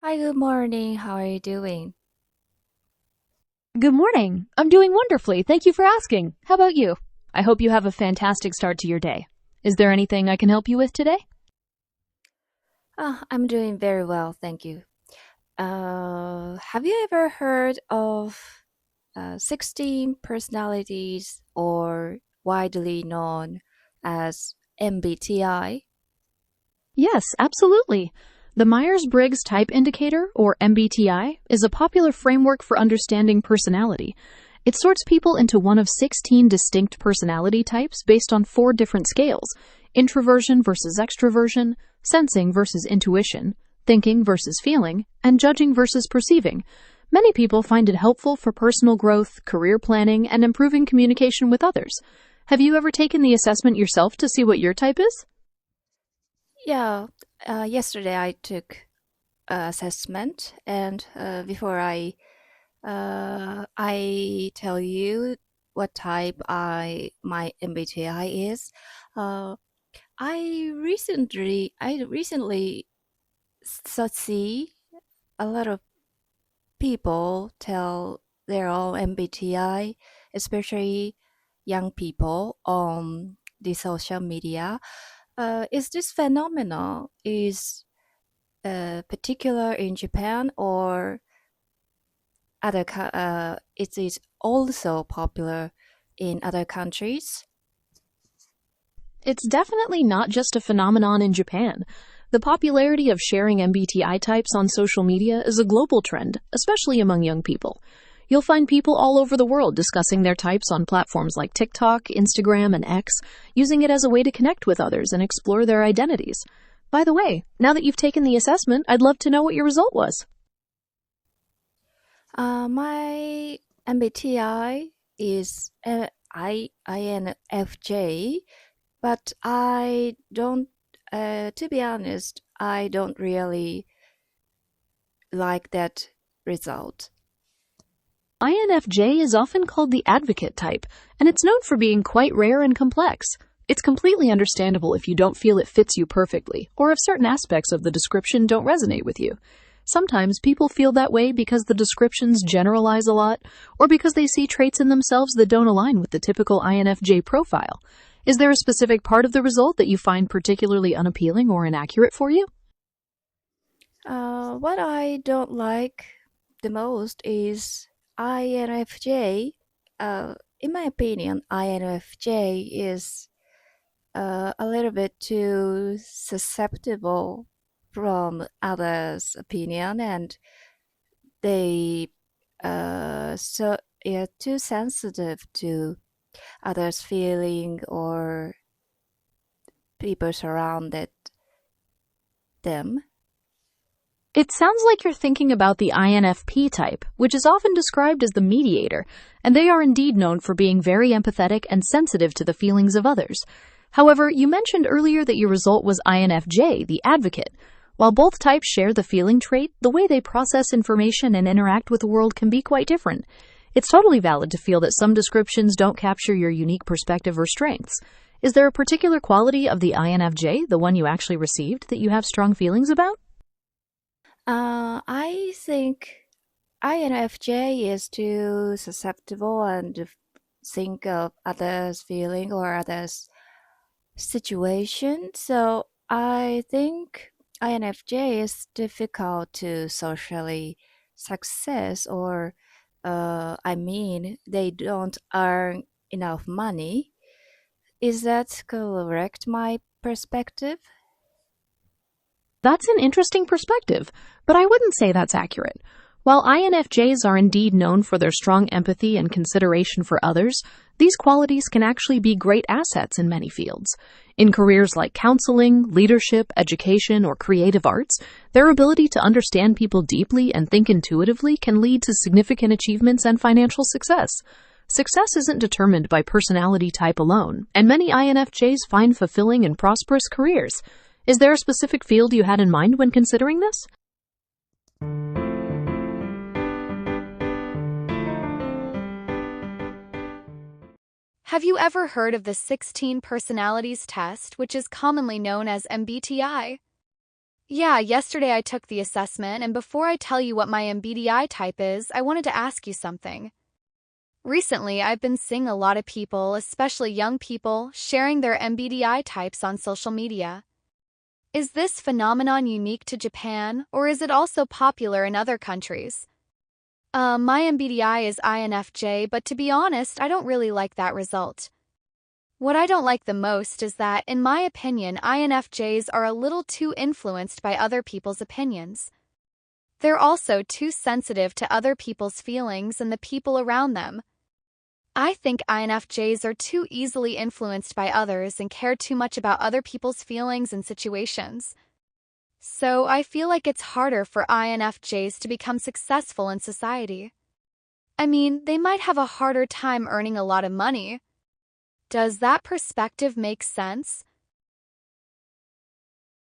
Hi, good morning. How are you doing? Good morning. I'm doing wonderfully. Thank you for asking. How about you? I hope you have a fantastic start to your day. Is there anything I can help you with today? I'm doing very well, thank you. Have you ever heard of 16 personalities or widely known as MBTI? Yes, absolutely. The Myers-Briggs Type Indicator, or MBTI, is a popular framework for understanding personality. It sorts people into one of 16 distinct personality types based on 4 different scales: introversion versus extroversion, sensing versus intuition, thinking versus feeling, and judging versus perceiving. Many people find it helpful for personal growth, career planning, and improving communication with others. Have you ever taken the assessment yourself to see what your type is? Yeah, yesterday I took assessment, and before I tell you what type my MBTI is. Uh, I recently see a lot of people tell their own MBTI, especially young people on the social media. Is this phenomenon is particular in Japan, or it is also popular in other countries? It's definitely not just a phenomenon in Japan. The popularity of sharing MBTI types on social media is a global trend, especially among young people. You'll find people all over the world discussing their types on platforms like TikTok, Instagram, and X, using it as a way to connect with others and explore their identities. By the way, now that you've taken the assessment, I'd love to know what your result was. My MBTI is INFJ, but I don't, to be honest, I don't really like that result. INFJ is often called the advocate type, and it's known for being quite rare and complex. It's completely understandable if you don't feel it fits you perfectly, or if certain aspects of the description don't resonate with you. Sometimes people feel that way because the descriptions generalize a lot, or because they see traits in themselves that don't align with the typical INFJ profile. Is there a specific part of the result that you find particularly unappealing or inaccurate for you? What I don't like the most is INFJ. In my opinion, INFJ is a little bit too susceptible from others' opinion, and they so yeah, too sensitive to others' feeling or people surrounded them. It sounds like you're thinking about the INFP type, which is often described as the mediator, and they are indeed known for being very empathetic and sensitive to the feelings of others. However, you mentioned earlier that your result was INFJ, the advocate. While both types share the feeling trait, the way they process information and interact with the world can be quite different. It's totally valid to feel that some descriptions don't capture your unique perspective or strengths. Is there a particular quality of the INFJ, the one you actually received, that you have strong feelings about? I think INFJ is too susceptible and think of others' feeling or others' situation. So I think INFJ is difficult to socially success, or I mean, they don't earn enough money. Is that correct, my perspective? That's an interesting perspective, but I wouldn't say that's accurate. While INFJs are indeed known for their strong empathy and consideration for others, these qualities can actually be great assets in many fields. In careers like counseling, leadership, education, or creative arts, their ability to understand people deeply and think intuitively can lead to significant achievements and financial success. Success isn't determined by personality type alone, and many INFJs find fulfilling and prosperous careers. Is there a specific field you had in mind when considering this? Have you ever heard of the 16 personalities test, which is commonly known as MBTI? Yeah, yesterday I took the assessment, and before I tell you what my MBTI type is, I wanted to ask you something. Recently, I've been seeing a lot of people, especially young people, sharing their MBTI types on social media. Is this phenomenon unique to Japan, or is it also popular in other countries? My MBTI is INFJ, but to be honest, I don't really like that result. What I don't like the most is that, in my opinion, INFJs are a little too influenced by other people's opinions. They're also too sensitive to other people's feelings and the people around them. I think INFJs are too easily influenced by others and care too much about other people's feelings and situations. So I feel like it's harder for INFJs to become successful in society. I mean, they might have a harder time earning a lot of money. Does that perspective make sense?